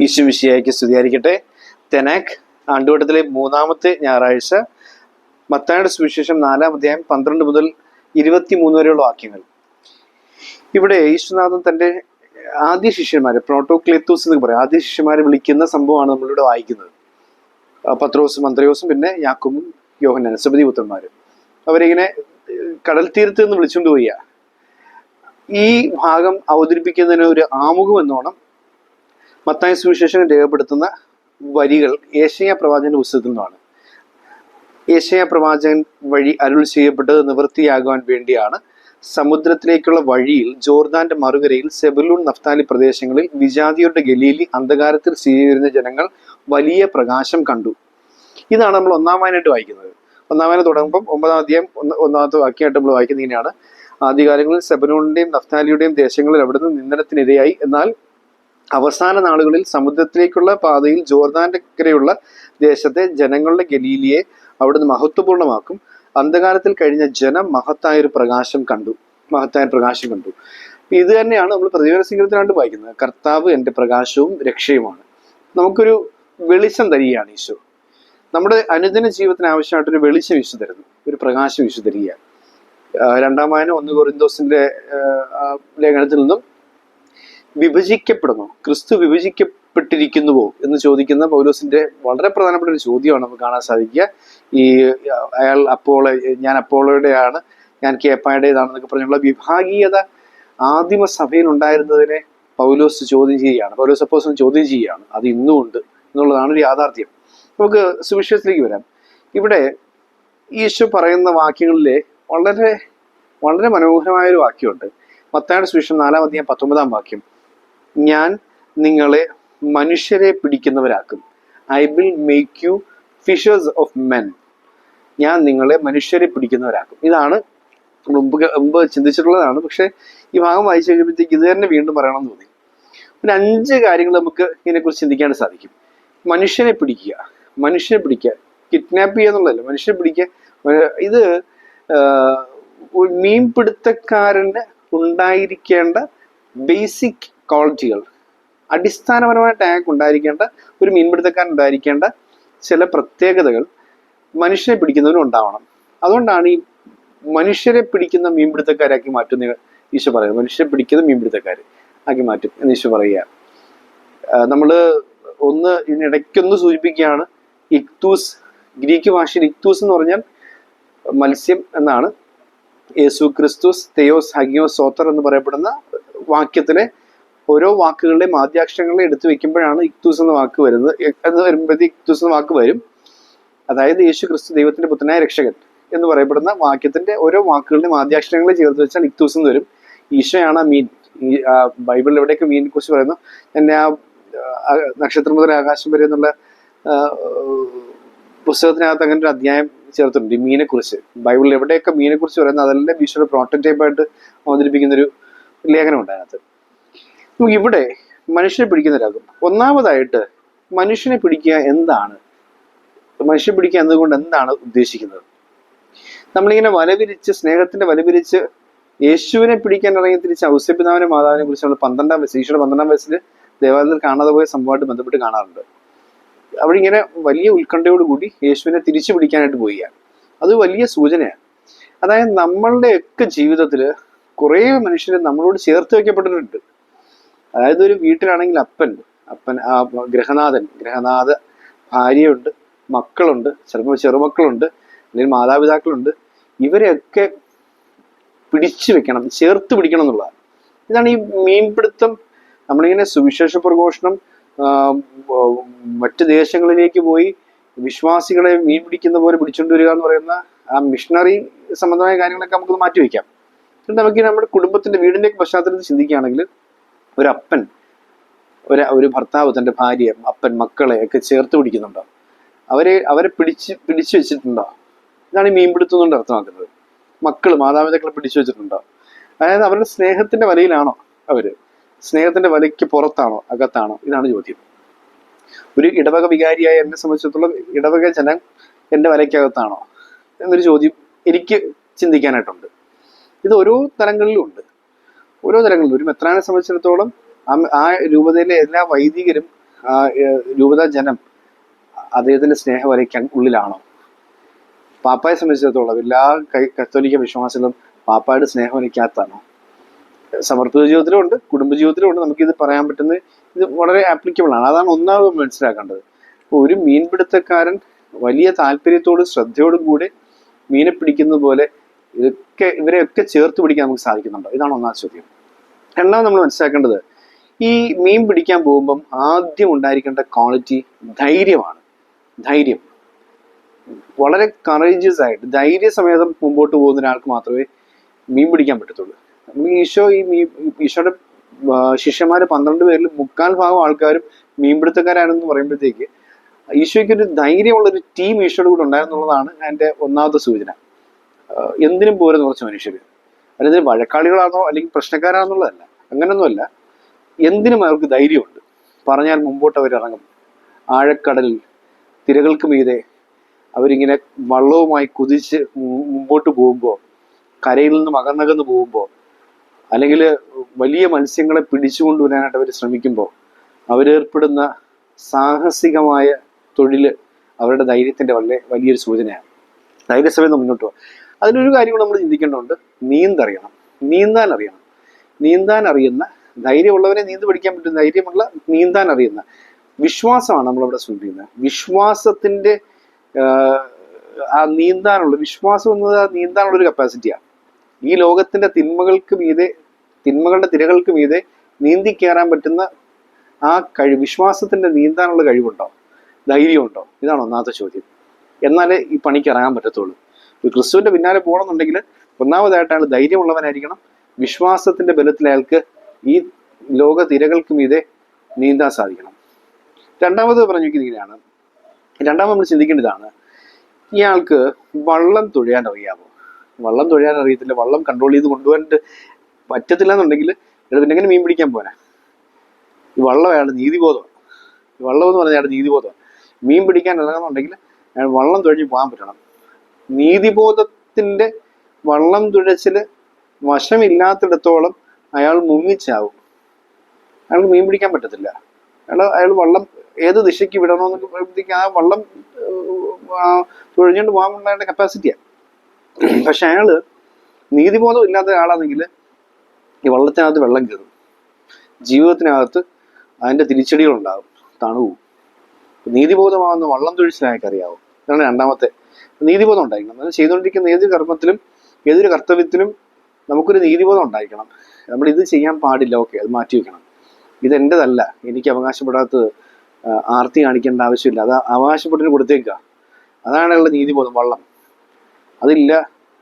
ഈശോമിശിഹായ്ക്ക് സ്തുതിയായിരിക്കട്ടെ. തെനാക് ആണ്ടുവട്ടത്തിലെ 3-ാമത്തെ ഞായറാഴ്ച. മത്തായിയുടെ സുവിശേഷം 4-ാം അധ്യായം 12 മുതൽ 23 വരെയുള്ള വാക്യങ്ങൾ. ഇവിടെ യേശുനാഥൻ തൻ്റെ ആദ്യ ശിഷ്യന്മാരെ, പ്രോട്ടോക്ലേത്തൂസ് എന്ന് പറയും, ആദ്യ ശിഷ്യന്മാരെ വിളിക്കുന്ന സംഭവമാണ് നമ്മളിവിടെ വായിക്കുന്നത്. പത്രോസും അന്ത്രയോസും പിന്നെ യാക്കോബും യോഹന്നാനും, സെബെദി പുത്രന്മാരും. അവരിങ്ങനെ കടൽ തീരത്ത് നിന്ന് വിളിച്ചുകൊണ്ട് പോയ ഈ ഭാഗം അവതരിപ്പിക്കുന്നതിന് ഒരു ആമുഖം എന്നോണം മത്തായി സുവിശേഷം രേഖപ്പെടുത്തുന്ന വരികൾ യെശയ്യാ പ്രവാചകന്റെ പുസ്തകത്തിൽ നിന്നാണ്. യെശയ്യാ പ്രവാചകൻ വഴി അരുൾ ചെയ്യപ്പെട്ടത് നിവൃത്തിയാകുവാൻ വേണ്ടിയാണ് സമുദ്രത്തിലേക്കുള്ള വഴിയിൽ ജോർദാന്റെ മറുകരയിൽ സെബുലൂൺ നഫ്താലി പ്രദേശങ്ങളിൽ വിജാതിയുടെ ഗലീലി അന്ധകാരത്തിൽ സ്ഥിതിചെയ്തിരുന്ന ജനങ്ങൾ വലിയ പ്രകാശം കണ്ടു. ഇതാണ് നമ്മൾ ഒന്നാം വായനയായിട്ട് വായിക്കുന്നത്. ഒന്നാം വായന തുടങ്ങുമ്പം 9-ാം അധ്യായം 1-ാമത്തെ വാക്യമായിട്ട് നമ്മൾ വായിക്കുന്നത് ഇങ്ങനെയാണ്: ആദ്യകാലങ്ങളിൽ സെബുലൂണിന്റെയും നഫ്താലിയുടെയും ദേശങ്ങളിൽ അവിടുന്ന് നിന്ദനത്തിനിരയായി, എന്നാൽ അവസാന നാളുകളിൽ സമുദ്രത്തിലേക്കുള്ള പാതയിൽ ജോർദാന്റെ കരയുള്ള ദേശത്തെ ജനങ്ങളുടെ ഗലീലിയെ അവിടുന്ന് മഹത്വപൂർണ്ണമാക്കും. അന്ധകാരത്തിൽ കഴിഞ്ഞ ജനം മഹത്തായ പ്രകാശം കണ്ടു. ഇത് തന്നെയാണ് നമ്മൾ പ്രതിവേദന സങ്കീർത്തനമായിട്ട് വായിക്കുന്നത്. കർത്താവ് എൻ്റെ പ്രകാശവും രക്ഷയുമാണ്. നമുക്കൊരു വെളിച്ചം തരികയാണ് ഈശോ. നമ്മുടെ അനുദിന ജീവിതത്തിന് ആവശ്യമായിട്ടൊരു വെളിച്ചം ഈശോ തരുന്നു, ഒരു പ്രകാശം ഈശോ തരിക. 2-ാം വായന 1 കൊരിന്തോസിന്റെ ലേഖനത്തിൽ നിന്നും വിഭജിക്കപ്പെടുന്നു, ക്രിസ്തു വിഭജിക്കപ്പെട്ടിരിക്കുന്നുവോ എന്ന് ചോദിക്കുന്ന പൗലോസിന്റെ വളരെ പ്രധാനപ്പെട്ട ഒരു ചോദ്യമാണ് നമുക്ക് കാണാൻ സാധിക്കുക. അയാൾ ഞാൻ അപ്പോളോയുടെയാണ്, ഞാൻ കേപ്പായുടേതാണെന്നൊക്കെ പറഞ്ഞുള്ള വിഭാഗീയത ആദിമ സഭയിൽ ഉണ്ടായിരുന്നതിനെ പൗലോസ് ചോദ്യം ചെയ്യുകയാണ്, പൗലോസ് അപ്പോസ്തലൻ ചോദ്യം ചെയ്യുകയാണ്. അത് ഇന്നും ഉണ്ട് എന്നുള്ളതാണ് ഒരു യാഥാർത്ഥ്യം. നമുക്ക് സുവിശേഷത്തിലേക്ക് വരാം. ഇവിടെ ഈശോ പറയുന്ന വാക്യങ്ങളിലെ വളരെ വളരെ മനോഹരമായൊരു വാക്യമുണ്ട്. മത്തായിയുടെ സുവിശേഷം 4-ാം അധ്യായം 19-ാം വാക്യം: ഞാൻ നിങ്ങളെ മനുഷ്യരെ പിടിക്കുന്നവരാക്കും. I will make you fishers of men. ഞാൻ നിങ്ങളെ മനുഷ്യരെ പിടിക്കുന്നവരാക്കും. ഇതാണ് മുമ്പ് ചിന്തിച്ചിട്ടുള്ളതാണ്. പക്ഷെ ഈ ഭാഗം വായിച്ചു കഴിയുമ്പോഴത്തേക്ക് ഇത് തന്നെ വീണ്ടും പറയണമെന്ന് തോന്നി. പിന്നെ 5 കാര്യങ്ങൾ നമുക്ക് ഇതിനെക്കുറിച്ച് ചിന്തിക്കാൻ സാധിക്കും. മനുഷ്യനെ പിടിക്കുക, കിഡ്നാപ്പ് ചെയ്യുക എന്നുള്ളതല്ല, മനുഷ്യനെ പിടിക്കുക. ഇത് മീൻപിടുത്തക്കാരന് ഉണ്ടായിരിക്കേണ്ട ബേസിക് ക്വാളിറ്റികൾ, അടിസ്ഥാനപരമായിട്ട് അയാൾക്ക് ഉണ്ടായിരിക്കേണ്ട, ഒരു മീൻപിടുത്തക്കാരൻ ഉണ്ടായിരിക്കേണ്ട ചില പ്രത്യേകതകൾ മനുഷ്യനെ പിടിക്കുന്നവരും ഉണ്ടാവണം. അതുകൊണ്ടാണ് ഈ മനുഷ്യരെ പിടിക്കുന്ന മീൻപിടുത്തക്കാരാക്കി മാറ്റുന്ന ഈശോ പറയുന്നത്. മനുഷ്യരെ പിടിക്കുന്ന മീൻപിടുത്തക്കാർ ആക്കി മാറ്റും എന്ന് ഈശോ പറയുക. നമ്മള് ഇതിനിടയ്ക്കൊന്ന് സൂചിപ്പിക്കുകയാണ്. ഇക്തൂസ്, ഗ്രീക്ക് ഭാഷയിൽ ഇക്തൂസ് എന്ന് പറഞ്ഞാൽ മത്സ്യം എന്നാണ്. യേശു ക്രിസ്തുസ്, തെയോസ്, ഹഗിയോസ്, സോത്തർ എന്ന് പറയപ്പെടുന്ന വാക്യത്തിലെ ഓരോ വാക്കുകളുടെയും ആദ്യാക്ഷരങ്ങളെ എടുത്തു വെക്കുമ്പോഴാണ് ഇക്തൂസ് എന്ന വാക്ക് വരുന്നത്. എന്ന് വരുമ്പോഴത്തേക്ക് ഇക്തൂസ് എന്ന വാക്ക് വരും. അതായത് യേശു ക്രിസ്തു ദൈവത്തിന്റെ പുത്രനായ രക്ഷകൻ എന്ന് പറയപ്പെടുന്ന വാക്യത്തിന്റെ ഓരോ വാക്കുകളുടെയും ആദ്യാക്ഷരങ്ങളെ ചേർത്ത് വെച്ചാൽ ഇക്തൂസ് എന്ന് വരും. ഈശോയാണ് മീൻ. ബൈബിളിൽ എവിടെയൊക്കെ മീനിനെ കുറിച്ച് പറയുന്നു, എന്നെ ആ നക്ഷത്രം മുതൽ ആകാശം വരെ എന്നുള്ള പുസ്തകത്തിനകത്ത് അങ്ങനെ ഒരു അധ്യായം ചേർത്തിട്ടുണ്ട് ഈ മീനെ കുറിച്ച്. ബൈബിളിൽ എവിടെയൊക്കെ മീനെ കുറിച്ച് പറയുന്നത് അതെല്ലാം ഈശോയുടെ പ്രോട്ടോടൈപ്പായിട്ട് അവതരിപ്പിക്കുന്നൊരു ലേഖനം അതിനകത്ത്. നമുക്ക് ഇവിടെ മനുഷ്യനെ പിടിക്കുന്നവരാകും. ഒന്നാമതായിട്ട് മനുഷ്യനെ പിടിക്കുക എന്താണ്, മനുഷ്യനെ പിടിക്കുക എന്നതുകൊണ്ട് എന്താണ് ഉദ്ദേശിക്കുന്നത്? നമ്മളിങ്ങനെ വലവിരിച്ച്, സ്നേഹത്തിന്റെ വലവിരിച്ച് യേശുവിനെ പിടിക്കാൻ ഇറങ്ങി തിരിച്ച് ഔസേപ്പിതാവിനെ മാതാവിനെ കുറിച്ച് നമ്മൾ 12-ാം വയസ്സിൽ, ഈശോയുടെ 12-ാം വയസ്സിൽ ദേവാലയത്തിൽ കാണാതെ പോയ സംഭവമായിട്ട് ബന്ധപ്പെട്ട് കാണാറുണ്ട്. അവിടെ ഇങ്ങനെ വലിയ ഉത്കണ്ഠയോടുകൂടി യേശുവിനെ തിരിച്ചു പിടിക്കാനായിട്ട് പോവുകയാണ്. അത് വലിയ സൂചനയാണ്. അതായത് നമ്മളുടെയൊക്കെ ജീവിതത്തിൽ കുറേ മനുഷ്യർ നമ്മളോട് ചേർത്ത് വയ്ക്കപ്പെട്ടിട്ടുണ്ട്. അതായത് ഒരു വീട്ടിലാണെങ്കിൽ അപ്പൻ, ഗൃഹനാഥ, ഭാര്യയുണ്ട്, മക്കളുണ്ട്, ചിലപ്പോൾ ചെറുമക്കളുണ്ട്, അല്ലെങ്കിൽ മാതാപിതാക്കളുണ്ട്. ഇവരെയൊക്കെ പിടിച്ചു വെക്കണം, ചേർത്ത് പിടിക്കണം എന്നുള്ളതാണ്. ഇതാണ് ഈ മീൻപിടുത്തം. നമ്മളിങ്ങനെ സുവിശേഷ പ്രഘോഷണം, മറ്റ് ദേശങ്ങളിലേക്ക് പോയി വിശ്വാസികളെ മീൻ പിടിക്കുന്ന പോലെ പിടിച്ചുകൊണ്ട് വരിക എന്ന് പറയുന്ന ആ മിഷണറി സംബന്ധമായ കാര്യങ്ങളൊക്കെ നമുക്ക് മാറ്റി വയ്ക്കാം. നമുക്ക് നമ്മുടെ കുടുംബത്തിന്റെ, വീടിന്റെ പശ്ചാത്തലത്തിൽ ചിന്തിക്കുകയാണെങ്കിൽ ഒരപ്പൻ, ഒരു ഭർത്താവ് തൻ്റെ ഭാര്യയെ, അപ്പൻ മക്കളെ ഒക്കെ ചേർത്ത് പിടിക്കുന്നുണ്ടോ? അവരെ പിടിച്ചു വെച്ചിട്ടുണ്ടോ? ഇതാണ് ഈ മീൻപിടുത്തം കൊണ്ട് അർത്ഥമാക്കുന്നത്. മാതാപിതാക്കളെ പിടിച്ചു വെച്ചിട്ടുണ്ടോ? അതായത് അവരുടെ സ്നേഹത്തിന്റെ വലയിലാണോ അവര്? സ്നേഹത്തിന്റെ വലയ്ക്ക് പുറത്താണോ അകത്താണോ? ഇതാണ് ചോദ്യം. ഒരു ഇടവക വികാരിയായ എന്നെ സംബന്ധിച്ചിടത്തോളം ഇടവക ജനം എൻ്റെ വലയ്ക്കകത്താണോ എന്നൊരു ചോദ്യം എനിക്ക് ചിന്തിക്കാനായിട്ടുണ്ട്. ഇത് ഓരോ തലങ്ങളിലും ഒരു മെത്രാനെ സംബന്ധിച്ചിടത്തോളം ആ രൂപതയിലെ എല്ലാ വൈദികരും ആ രൂപതാ ജനം അദ്ദേഹത്തിന്റെ സ്നേഹവലയ്ക്ക് ഉള്ളിലാണോ? പാപ്പായെ സംബന്ധിച്ചിടത്തോളം എല്ലാ കത്തോലിക്ക വിശ്വാസികളും പാപ്പായുടെ സ്നേഹവലയ്ക്കകത്താണോ? സമർപ്പിത ജീവിതത്തിലും ഉണ്ട്, കുടുംബജീവിതത്തിലും ഉണ്ട്. നമുക്കിത് പറയാൻ പറ്റുന്നത് ഇത് വളരെ ആപ്ലിക്കബിൾ ആണ്. അതാണ് ഒന്നാമത് മനസ്സിലാക്കേണ്ടത്. ഒരു മീൻപിടുത്തക്കാരൻ വലിയ താല്പര്യത്തോടും ശ്രദ്ധയോടും കൂടി മീനെ പിടിക്കുന്ന പോലെ ഇവരെയൊക്കെ ചേർത്ത് പിടിക്കാൻ നമുക്ക് സാധിക്കുന്നുണ്ടോ? ഇതാണ് ഒന്നാമത്തെ ചോദ്യം. രണ്ടാമത് നമ്മൾ മനസ്സിലാക്കേണ്ടത്, ഈ മീൻ പിടിക്കാൻ പോകുമ്പം ആദ്യം ഉണ്ടായിരിക്കേണ്ട ക്വാളിറ്റി ധൈര്യമാണ്. ധൈര്യം, വളരെ കറേജിയസ് ആയിട്ട് ധൈര്യസമേതം മുമ്പോട്ട് പോകുന്ന ഒരാൾക്ക് മാത്രമേ മീൻ പിടിക്കാൻ പറ്റത്തുള്ളൂ. ഈശോയുടെ ശിഷ്യന്മാര് 12 പേരിൽ 3/4 ആൾക്കാരും മീൻപിടുത്തക്കാരാണെന്ന് പറയുമ്പോഴത്തേക്ക് ഈശോയ്ക്ക് ഒരു ധൈര്യമുള്ളൊരു ടീം ഈശോയുടെ കൂടെ ഉണ്ടായിരുന്നുള്ളതാണ് എൻ്റെ ഒന്നാമത്തെ സൂചന. എന്തിനും പോരുന്ന കുറച്ച് മനുഷ്യര്, അല്ലെങ്കിൽ വഴക്കാളികളാണോ അല്ലെങ്കിൽ പ്രശ്നക്കാരാണെന്നുള്ളതല്ല, അങ്ങനൊന്നുമല്ല. എന്തിനും അവർക്ക് ധൈര്യമുണ്ട്. പറഞ്ഞാൽ മുമ്പോട്ട് അവരിറങ്ങും. ആഴക്കടലിൽ തിരകൾക്ക് മീതെ അവരിങ്ങനെ വള്ളവുമായി കുതിച്ച് മുമ്പോട്ട് പോകുമ്പോൾ, കരയിൽ നിന്നും അകന്നകന്ന് പോകുമ്പോൾ, അല്ലെങ്കിൽ വലിയ മത്സ്യങ്ങളെ പിടിച്ചുകൊണ്ടുവരാനായിട്ട് അവർ ശ്രമിക്കുമ്പോൾ അവരേർപ്പെടുന്ന സാഹസികമായ തൊഴില് അവരുടെ ധൈര്യത്തിന്റെ വലിയൊരു സൂചനയാണ്. ധൈര്യസമയം മുന്നോട്ട് പോകുക. അതിലൊരു കാര്യം കൂടെ നമ്മൾ ചിന്തിക്കേണ്ടതുണ്ട്. നീന്തറിയണം, നീന്താൻ അറിയണം. നീന്താൻ അറിയുന്ന, ധൈര്യമുള്ളവരെ നീന്ത് പഠിക്കാൻ പറ്റും. ധൈര്യമുള്ള, നീന്താൻ അറിയുന്ന, വിശ്വാസമാണ് നമ്മളവിടെ സൂചിപ്പിക്കുന്നത്. വിശ്വാസത്തിന്റെ ആ നീന്താനുള്ള വിശ്വാസം എന്നത് ആ നീന്താനുള്ള ഒരു കപ്പാസിറ്റിയാണ്. ഈ ലോകത്തിന്റെ തിന്മകളുടെ തിരകൾക്ക് മീതെ നീന്തി കയറാൻ പറ്റുന്ന ആ വിശ്വാസത്തിന്റെ നീന്താനുള്ള കഴിവുണ്ടോ? ധൈര്യമുണ്ടോ? ഇതാണ് ഒന്നാമത്തെ ചോദ്യം. എന്നാലേ ഈ പണിക്ക് ഇറങ്ങാൻ പറ്റത്തുള്ളൂ. ഒരു ക്രിസ്തുവിന്റെ പിന്നാലെ പോകണമെന്നുണ്ടെങ്കിൽ ഒന്നാമതായിട്ട് അയാൾ ധൈര്യമുള്ളവനായിരിക്കണം. വിശ്വാസത്തിന്റെ ബലത്തിൽ അയാൾക്ക് ഈ ലോക തിരകൾക്ക് മീതെ നീന്താൻ സാധിക്കണം. രണ്ടാമത് പറഞ്ഞിരിക്കുന്നതാണ്, രണ്ടാമത് നമ്മൾ ചിന്തിക്കേണ്ടതാണ്, ഇയാൾക്ക് വള്ളം തുഴയാൻ അറിയാമോ? വള്ളം തുഴയാൻ അറിയത്തില്ല, വള്ളം കൺട്രോൾ ചെയ്ത് കൊണ്ടുപോകാനായിട്ട് പറ്റത്തില്ല എന്നുണ്ടെങ്കിൽ പിന്നെ എങ്ങനെ മീൻ പിടിക്കാൻ പോകാനാ? ഈ വള്ളം അയാളുടെ നീതിബോധമാണ്. ഈ വള്ളം എന്ന് പറഞ്ഞാൽ അയാളുടെ നീതിബോധമാണ്. മീൻ പിടിക്കാൻ ഇറങ്ങുന്നുണ്ടെങ്കിൽ അയാൾ വള്ളം തുഴഞ്ഞ് പോകാൻ പറ്റണം. നീതിബോധത്തിന്റെ വള്ളം തുഴച്ചില് വശമില്ലാത്തിടത്തോളം അയാൾ മുങ്ങിച്ചാവും. അയാൾക്ക് മീൻ പിടിക്കാൻ പറ്റത്തില്ല. അയാൾ വള്ളം ഏത് ദിശയ്ക്ക് വിടണമെന്നൊക്കെ പറയുമ്പോഴത്തേക്ക് ആ വള്ളം തുഴഞ്ഞുകൊണ്ട് പോകാനുള്ള കപ്പാസിറ്റിയാണ്. പക്ഷെ അയാള് നീതിബോധം ഇല്ലാത്ത ആളാണെങ്കിൽ ഈ വള്ളത്തിനകത്ത് വെള്ളം കയറും, ജീവിതത്തിനകത്ത് അതിന്റെ തിരിച്ചടികളുണ്ടാകും, തണുവും. നീതിബോധമാകുന്ന വള്ളം തുഴച്ചിലായൊക്കെ അറിയാവും. ഇതാണ് രണ്ടാമത്തെ. നീതിബോധം ഉണ്ടായിരിക്കണം. അത് ചെയ്തുകൊണ്ടിരിക്കുന്ന ഏതൊരു കർമ്മത്തിലും ഏതൊരു കർത്തവ്യത്തിലും നമുക്കൊരു നീതിബോധം ഉണ്ടായിരിക്കണം. നമ്മൾ ഇത് ചെയ്യാൻ പാടില്ല, ഓക്കെ, അത് മാറ്റി വെക്കണം. ഇതെൻ്റെതല്ല, എനിക്ക് അവകാശപ്പെടാത്തത് ആർത്തി കാണിക്കേണ്ട ആവശ്യമില്ല, അത് അവകാശപ്പെട്ടിന് കൊടുത്തേക്കുക. അതാണുള്ള നീതിബോധം. വള്ളം അതില്ല.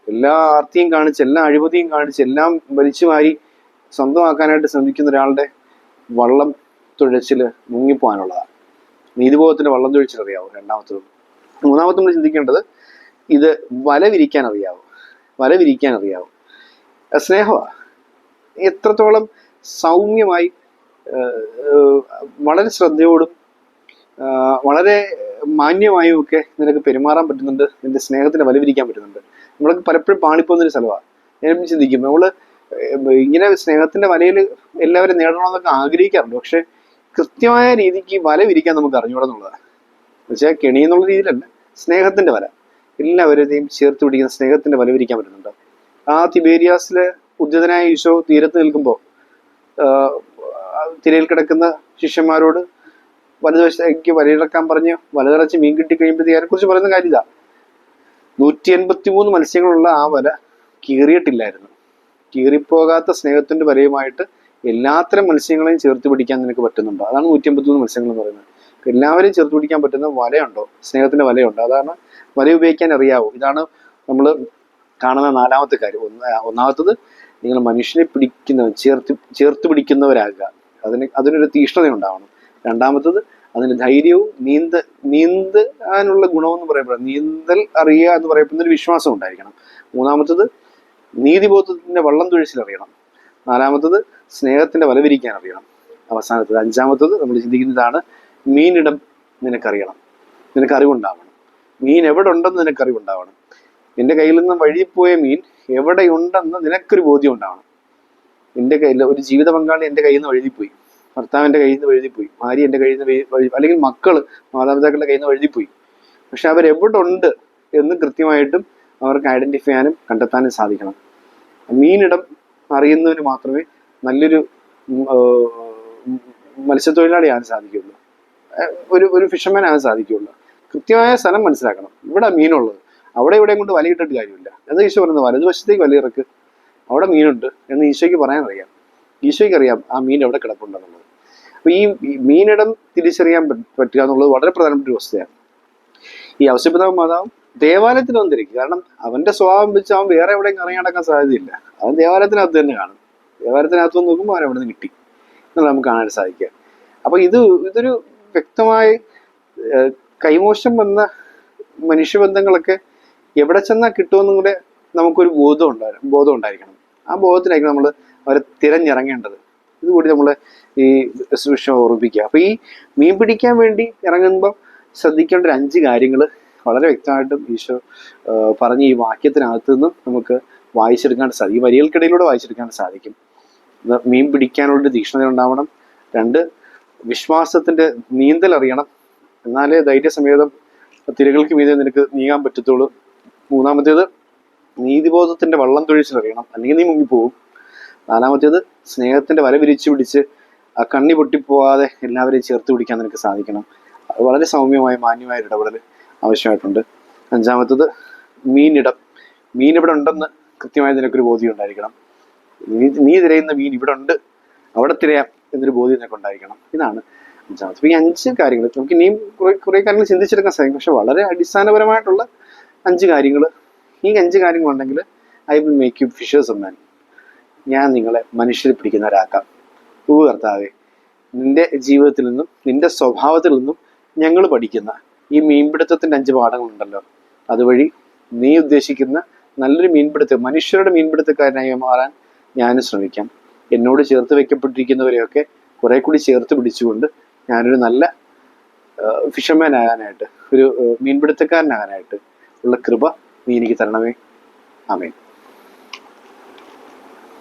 എല്ലാ ആർത്തിയും കാണിച്ച്, എല്ലാ അഴിമതിയും കാണിച്ച്, എല്ലാം വലിച്ചുവാരി സ്വന്തമാക്കാനായിട്ട് ശ്രമിക്കുന്ന ഒരാളുടെ വള്ളം തുഴച്ചില് മുങ്ങിപ്പോകാനുള്ളതാണ്. നീതിബോധത്തിന്റെ വള്ളം തുഴച്ചിൽ അറിയാവോ? രണ്ടാമത്തത്. മൂന്നാമത്തെ നമ്മൾ ചിന്തിക്കേണ്ടത്, ഇത് വല വിരിക്കാൻ അറിയാവോ? വല വിരിക്കാൻ അറിയാവോ? സ്നേഹമാണ്. എത്രത്തോളം സൗമ്യമായി വളരെ ശ്രദ്ധയോടും വളരെ മാന്യമായും ഒക്കെ നിനക്ക് പെരുമാറാൻ പറ്റുന്നുണ്ട്, നിന്റെ സ്നേഹത്തിന്റെ വല വിരിക്കാൻ പറ്റുന്നുണ്ട്. നമ്മളൊക്കെ പലപ്പോഴും പാളിപ്പോകുന്നൊരു സ്ഥലമാണ്. ഞാൻ ചിന്തിക്കും, നമ്മള് ഇങ്ങനെ സ്നേഹത്തിന്റെ വലയിൽ എല്ലാവരും നേടണമെന്നൊക്കെ ആഗ്രഹിക്കാറുണ്ട്. പക്ഷെ കൃത്യമായ രീതിക്ക് വല വിരിക്കാൻ നമുക്ക് അറിഞ്ഞൂടാ എന്നുള്ളതാണ്. എന്നുവെച്ചാൽ കെണി എന്നുള്ള രീതിയിലല്ല, സ്നേഹത്തിന്റെ വല. എല്ലാവരെയും ചേർത്ത് പിടിക്കുന്ന സ്നേഹത്തിന്റെ വല വിരിക്കാൻ പറ്റുന്നുണ്ട്. ആ തിബേരിയാസിലെ ഉദ്യതനായ ഈശോ തീരത്ത് നിൽക്കുമ്പോൾ തിരയിൽ കിടക്കുന്ന ശിഷ്യന്മാരോട് വലതുവശത്തേക്ക് വലയിറക്കാൻ പറഞ്ഞ് വലതിറച്ച് മീൻ കിട്ടി കഴിയുമ്പോഴത്തേക്ക് അതിനെക്കുറിച്ച് പറയുന്ന കാര്യം ഇതാ: 183 മത്സ്യങ്ങളുള്ള ആ വല കീറിയിട്ടില്ലായിരുന്നു. കീറിപ്പോകാത്ത സ്നേഹത്തിന്റെ വലയുമായിട്ട് എല്ലാത്തരം മത്സ്യങ്ങളെയും ചേർത്ത് പിടിക്കാൻ നിനക്ക് പറ്റുന്നുണ്ടോ? അതാണ് 183 മത്സ്യങ്ങൾ എന്ന് പറയുന്നത്. എല്ലാവരെയും ചേർത്ത് പിടിക്കാൻ പറ്റുന്ന വലയുണ്ടോ? സ്നേഹത്തിന്റെ വലയുണ്ടോ? അതാണ് വല ഉപയോഗിക്കാൻ അറിയാവോ? ഇതാണ് നമ്മൾ കാണുന്ന നാലാമത്തെ കാര്യം. ഒന്നാമത്തത്, നിങ്ങൾ മനുഷ്യനെ ചേർത്ത് പിടിക്കുന്നവരാകുക. അതിനൊരു തീഷ്ണത ഉണ്ടാവണം. രണ്ടാമത്തത്, അതിന് ധൈര്യവും നീന്താനുള്ള ഗുണമെന്ന് പറയപ്പെടുക, നീന്തൽ അറിയുക എന്ന് പറയപ്പെടുന്ന ഒരു വിശ്വാസം ഉണ്ടായിരിക്കണം. മൂന്നാമത്തത്, നീതിബോധത്തിന്റെ വള്ളം തുഴച്ചിൽ അറിയണം. നാലാമത്തത്, സ്നേഹത്തിന്റെ വല വിരിക്കാൻ അറിയണം. അവസാനത്തത്, അഞ്ചാമത്തത് നമ്മൾ ചിന്തിക്കുന്നതാണ്, മീനിടം നിനക്കറിയണം, നിനക്കറിവുണ്ടാവണം. മീൻ എവിടെ ഉണ്ടെന്ന് നിനക്കറിവുണ്ടാവണം. നിന്റെ കയ്യിൽ നിന്ന് വഴിപോയ മീൻ എവിടെയുണ്ടെന്ന് നിനക്കൊരു ബോധ്യം ഉണ്ടാവണം. നിന്റെ കയ്യിൽ ഒരു ജീവിത പങ്കാളി എൻ്റെ കയ്യിൽ നിന്ന് വഴുതിപ്പോയി, ഭർത്താവിൻ്റെ കയ്യിൽ നിന്ന് വഴുതിപ്പോയി, ഭാര്യ എൻ്റെ കയ്യിൽ നിന്ന് അല്ലെങ്കിൽ മക്കൾ മാതാപിതാക്കളുടെ കയ്യിൽ നിന്ന് വഴുതിപ്പോയി. പക്ഷെ അവരെവിടെ ഉണ്ട് എന്ന് കൃത്യമായിട്ടും അവർക്ക് ഐഡന്റിഫൈ ചെയ്യാനും കണ്ടെത്താനും സാധിക്കണം. മീനിടം അറിയുന്നതിന് മാത്രമേ നല്ലൊരു മത്സ്യത്തൊഴിലാളിയാകാൻ സാധിക്കുകയുള്ളൂ, ഒരു ഫിഷർമാൻ ആകാൻ സാധിക്കുകയുള്ളൂ. കൃത്യമായ സ്ഥലം മനസ്സിലാക്കണം. ഇവിടെ മീനുള്ളത്, അവിടെ ഇവിടെയും കൊണ്ട് വലയിട്ടിട്ട് കാര്യമില്ല. അത് ഈശോ പറയുന്നത്, വലതുവശത്തേക്ക് വലയിറക്ക്, അവിടെ മീനുണ്ട് എന്ന് ഈശോയ്ക്ക് പറയാൻ അറിയാം. ഈശോയ്ക്ക് അറിയാം ആ മീൻ എവിടെ കിടപ്പുണ്ടെന്നുള്ളത്. അപ്പൊ ഈ മീനിടം തിരിച്ചറിയാൻ പറ്റുക എന്നുള്ളത് വളരെ പ്രധാനപ്പെട്ട ഒരു വസ്തുതയാണ്. ഈ ഔസേപ്പിതാവും മാതാവും ദേവാലയത്തിൽ വന്നിരിക്കും. കാരണം അവന്റെ സ്വഭാവം വെച്ച് അവൻ വേറെ എവിടെയും കറങ്ങി നടക്കാൻ സാധ്യതയില്ല. അവൻ ദേവാലയത്തിനകത്ത് തന്നെ കാണും. ദേവാലയത്തിനകത്ത് നോക്കുമ്പോൾ അവൻ എവിടെ നിന്ന് കിട്ടി എന്ന് നമുക്ക് കാണാൻ സാധിക്കുക. അപ്പൊ ഇതൊരു വ്യക്തമായി കൈമോശം വന്ന മനുഷ്യബന്ധങ്ങളൊക്കെ എവിടെ ചെന്നാൽ കിട്ടുമെന്നും കൂടെ നമുക്കൊരു ബോധം ഉണ്ടായിരിക്കണം. ആ ബോധത്തിലായിരിക്കും നമ്മൾ അവരെ തിരഞ്ഞിറങ്ങേണ്ടത്. ഇതുകൂടി നമ്മൾ ഈ സുവിശേഷം ഓർമ്മിപ്പിക്കുക. അപ്പൊ ഈ മീൻ പിടിക്കാൻ വേണ്ടി ഇറങ്ങുമ്പോൾ ശ്രദ്ധിക്കേണ്ട ഒരു 5 കാര്യങ്ങൾ വളരെ വ്യക്തമായിട്ടും ഈശോ പറഞ്ഞ ഈ വാക്യത്തിനകത്ത് നിന്നും നമുക്ക് വായിച്ചെടുക്കാൻ സാധിക്കും. ഈ വരികൾക്കിടയിലൂടെ വായിച്ചെടുക്കാൻ സാധിക്കും. മീൻ പിടിക്കാനുള്ളൊരു തീക്ഷ്ണത ഉണ്ടാവണം. 2, വിശ്വാസത്തിന്റെ നീന്തൽ അറിയണം, എന്നാലേ ധൈര്യസമേതം തിരകൾക്ക് മീതെ നിനക്ക് നീങ്ങാൻ പറ്റത്തുള്ളൂ. 3-മത്തേത് നീതിബോധത്തിന്റെ വള്ളം തൊഴിച്ചിലറിയണം, അല്ലെങ്കിൽ നീ മുങ്ങിപ്പോവും. 4-മത്തേത് സ്നേഹത്തിന്റെ വല വിരിച്ചു പിടിച്ച് ആ കണ്ണി പൊട്ടിപ്പോവാതെ എല്ലാവരെയും ചേർത്ത് പിടിക്കാൻ നിനക്ക് സാധിക്കണം. അത് വളരെ സൗമ്യമായ മാന്യമായ ഒരു ഇടപെടൽ ആവശ്യമായിട്ടുണ്ട്. 5-മത്തേത് മീൻ ഇവിടെ ഉണ്ടെന്ന് കൃത്യമായി നിനക്കൊരു ബോധ്യം ഉണ്ടായിരിക്കണം. നീ തിരയുന്ന മീൻ ഇവിടെ ഉണ്ട്, അവിടെ തിരയാം എന്നൊരു ബോധ്യം നിനക്ക് ഉണ്ടായിരിക്കണം. ഇതാണ് 5-മത്തെ. അപ്പൊ ഈ 5 കാര്യങ്ങൾ നമുക്ക് ഇനിയും കുറെ കാര്യങ്ങൾ ചിന്തിച്ചെടുക്കാൻ സാധിക്കും. പക്ഷെ വളരെ അടിസ്ഥാനപരമായിട്ടുള്ള 5 കാര്യങ്ങൾ, ഈ 5 കാര്യങ്ങളുണ്ടെങ്കിൽ I will make you fishers of man, ഞാൻ നിങ്ങളെ മനുഷ്യരെ പിടിക്കുന്നവരാക്കാം. കർത്താവേ, നിന്റെ ജീവിതത്തിൽ നിന്നും നിന്റെ സ്വഭാവത്തിൽ നിന്നും ഞങ്ങൾ പഠിക്കുന്ന ഈ മീൻപിടുത്തത്തിന്റെ 5 പാഠങ്ങളുണ്ടല്ലോ, അതുവഴി നീ ഉദ്ദേശിക്കുന്ന നല്ലൊരു മനുഷ്യരുടെ മീൻപിടുത്തക്കാരനായി മാറാൻ ഞാനും ശ്രമിക്കാം. എന്നോട് ചേർത്ത് വെക്കപ്പെട്ടിരിക്കുന്നവരെയൊക്കെ കുറെ കൂടി ചേർത്ത് പിടിച്ചുകൊണ്ട് ഞാനൊരു നല്ല ഫിഷർമാൻ ആകാനായിട്ട്, ഒരു മീൻപിടുത്തക്കാരനാകാനായിട്ട് ഉള്ള കൃപ നീ എനിക്ക് തരണമേ. ആമേൻ.